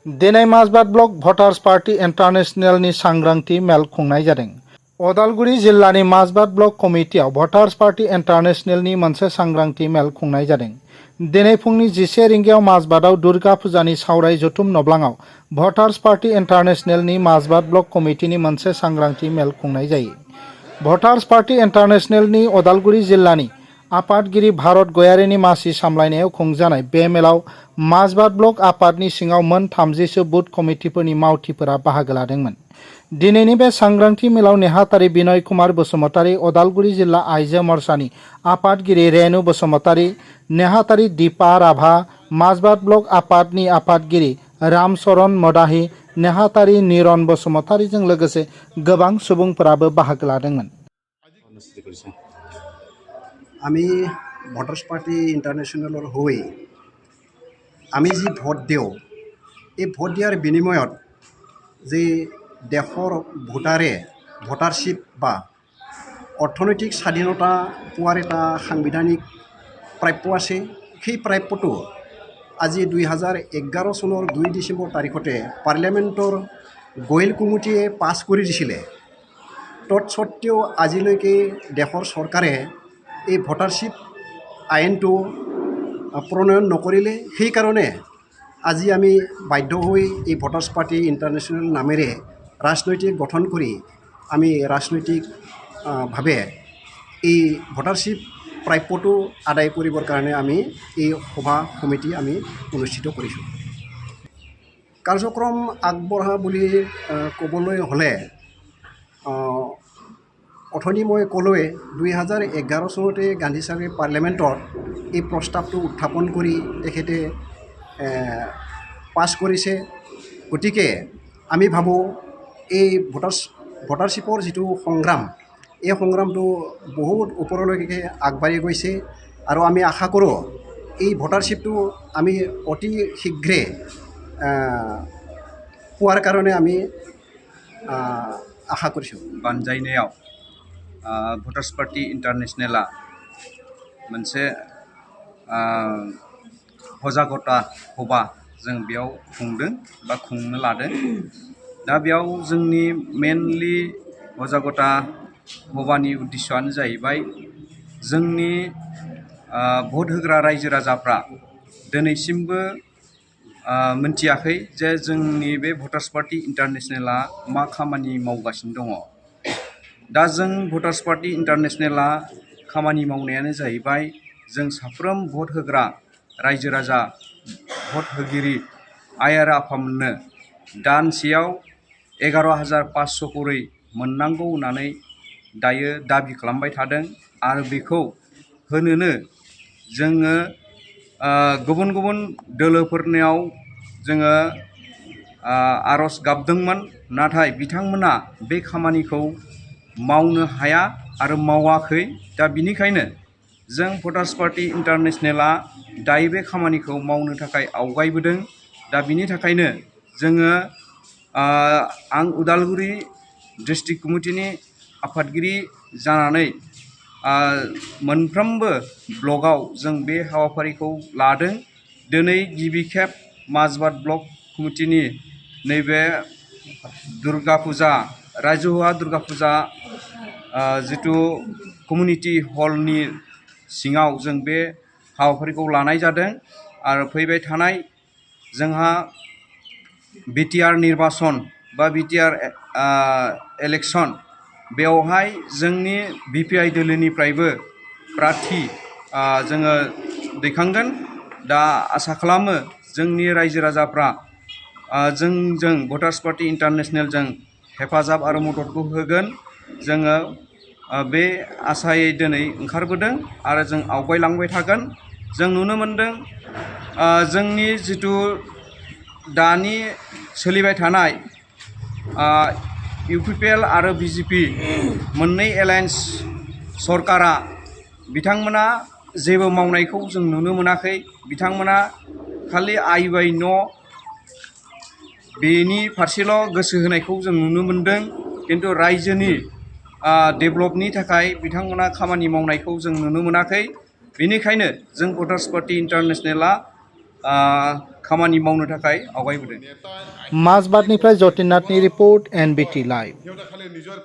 दिनै माजबाद block voters party इन्टारनेशनेलनि सांग्रांथि मेल खुंनाय जादों। अदालगुरि जिल्लानि माजबाद ब्लक कमिटियाव भटार्स पार्टी इन्टारनेशनेलनि मोनसे सांग्रांथि मेल खुंनाय जादों। दिनै फुंनि 11 रिंगायाव माजबादाव दुर्गा फुजानि सावराय जथुम नब्लाङाव भटार्स पार्टी इन्टारनेशनेलनि माजबाद ब्लक कमिटिनि मोनसे सांग्रांथि मेल खुंनाय जायो। भटार्स पार्टी इन्टारनेशनेलनि अदालगुरि जिल्लानि आफादगिरि भारत गयारिनि मासि सामलायनायाव खुंजानाय बे मेलाव माजबाद ब्लक आफादनि सिङाव मोन 30सो बुथ कमिटिफोरनि मावथिफोरा बाहागो लादोंमोन। दिनैनि बे सांग्रांथि मेलाव नेहाथारि बिनय कुमार बसुमतारी, अदालगुरि जिल्ला आइजो मोर्चानि आफादगिरि रेणु बसुमतारी, नेहाथारि दीपा राभा, माजबाद ब्लक आफादनि आफादगिरि रामचरण मदाहि, नेहाथारि निरन बसुमतारीजों लोगोसे गोबां सुबुंफोराबो बाहागो लादोंमोन। আমি ভটাৰ্ছ পাৰ্টি ইণ্টাৰনেশ্যনেলৰ হৈ আমি যি ভোট দিওঁ, এই ভোট দিয়াৰ বিনিময়ত যে দেশৰ ভোটাৰে ভোটাৰশ্বিপ বা অৰ্থনৈতিক স্বাধীনতা পোৱাৰ এটা সাংবিধানিক প্ৰাপ্য আছে। সেই প্ৰাপ্যটো আজি 2011 চনৰ 2 ডিচেম্বৰ তাৰিখতে পাৰ্লিয়ামেণ্টৰ গোৱেল কমিটিয়ে পাছ কৰি দিছিলে। তৎসত্ত্বেও আজিলৈকে দেশৰ চৰকাৰে এই ভোটাৰশ্বিপ আইনটো প্ৰণয়ন নকৰিলে। সেইকাৰণে আজি আমি বাধ্য হৈ এই ভটাৰ্ছ পাৰ্টি ইণ্টাৰনেশ্যনেল নামেৰে ৰাজনৈতিক গঠন কৰি আমি ৰাজনৈতিকভাৱে এই ভটাৰশ্বিপ প্ৰাপ্যটো আদায় কৰিবৰ কাৰণে আমি এই সভা সমিতি আমি অনুষ্ঠিত কৰিছোঁ। কাৰ্যক্ৰম আগবঢ়া বুলি ক'বলৈ হ'লে অথনি মই ক'লোৱে 2011 চনতে গান্ধী চাহাবে পাৰ্লিয়ামেণ্টত এই প্ৰস্তাৱটো উত্থাপন কৰি তেখেতে পাছ কৰিছে। গতিকে আমি ভাবোঁ এই ভটাৰশ্বিপৰ যিটো সংগ্ৰাম, এই সংগ্ৰামটো বহুত ওপৰলৈকে আগবাঢ়ি গৈছে আৰু আমি আশা কৰোঁ এই ভটাৰশ্বিপটো আমি অতি শীঘ্ৰে পোৱাৰ কাৰণে আমি আশা কৰিছোঁ। बानजायनायाव भटार्स पार्टी इन्टारनेशनेला मोनसे सजागता सभा जों बेयाव खुंदों बा खुंनो लादों। दा बेयाव जोंनि मेनलि सजागता सभानि उद्देश्यआनो जाहैबाय जोंनि भट होग्रा रायजो राजाफ्रा दिनैसिमबो मिथियाखै जे जोंनि बे भटार्स पार्टी इन्टारनेशनेला मा खामानि मावगासिनो दङ। दा जों भटार्स पार्टी इन्टारनेशनेला खामानि मावनायानो जाहैबाय जों साफ्रोम भट होग्रा रायजो राजा भट होगिरि आइ आरो आफामोननो दानसेयाव 11,500 करै मोननांगौ होननानै दायो दाबि खालामबाय थादों आरो बेखौ होनोनो जोङो गुबुन गुबुन दोलोफोरनियाव जोङो आर'ज गाबदोंमोन, नाथाय बिथांमोना बे खामानिखौ मावनो हाया आरो मावाखै। दा बिनिखायनो जों भटार्स पार्टी इन्टारनेशनेला दायो बे खामानिखौ मावनो थाखाय आवगायबोदों। दा बिनि थाखायनो जोङो आं उदालगुरि डिस्ट्रिक्ट कमिटिनि आफादगिरि जानानै मोनफ्रोमबो ब्लकआव जों बे हाबाफारिखौ लादों। दिनै गिबि खेब माजबाद ब्लक कमिटिनि नैबे दुर्गा फुजा रायजोआ दुर्गा फुजा जितु कमिउनिटि हलनि सिङाव जों बे हाबाफारिखौ लानाय जादों आरो फैबाय थानाय जोंहा बिटिआर निर्बासन बा बिटिआर इलेक्सन बेवहाय जोंनि बिपिआइ दोलोनिफ्रायबो प्रार्थी जोङो दैखांगोन। दा आसा खालामो जोंनि रायजो राजाफ्रा जोंजों भटार्स पार्टी इन्टारनेशनेलजों हेफाजाब आरो मददखौ होगोन। जोङो बे आसायै दिनै ओंखारबोदों आरो जों आवगायलांबाय थागोन। जों नुनो मोनदों जोंनि जितु दानि सोलिबाय थानाय इउपिपिएल आरो बिजेपि मोननै एलायन्स सरकारा बिथांमोना जेबो मावनायखौ जों नुनो मोनाखै। बिथांमोना खालि आइ बाय न' बेनि फारसेल' गोसो होनायखौ जों नुनो मोनदों, किन्तु रायजोनि डेभेलपनि थाखाय बिथांमोना खामानि मावनायखौ जों नुनो मोनाखै। बेनिखायनो जों भटार्स पार्टी इन्टारनेशनेला खामानि मावनो थाखाय आवगायबोदों। माजबाटनिफ्राय जतिननाथनि रिपर्ट NBT लाइभ।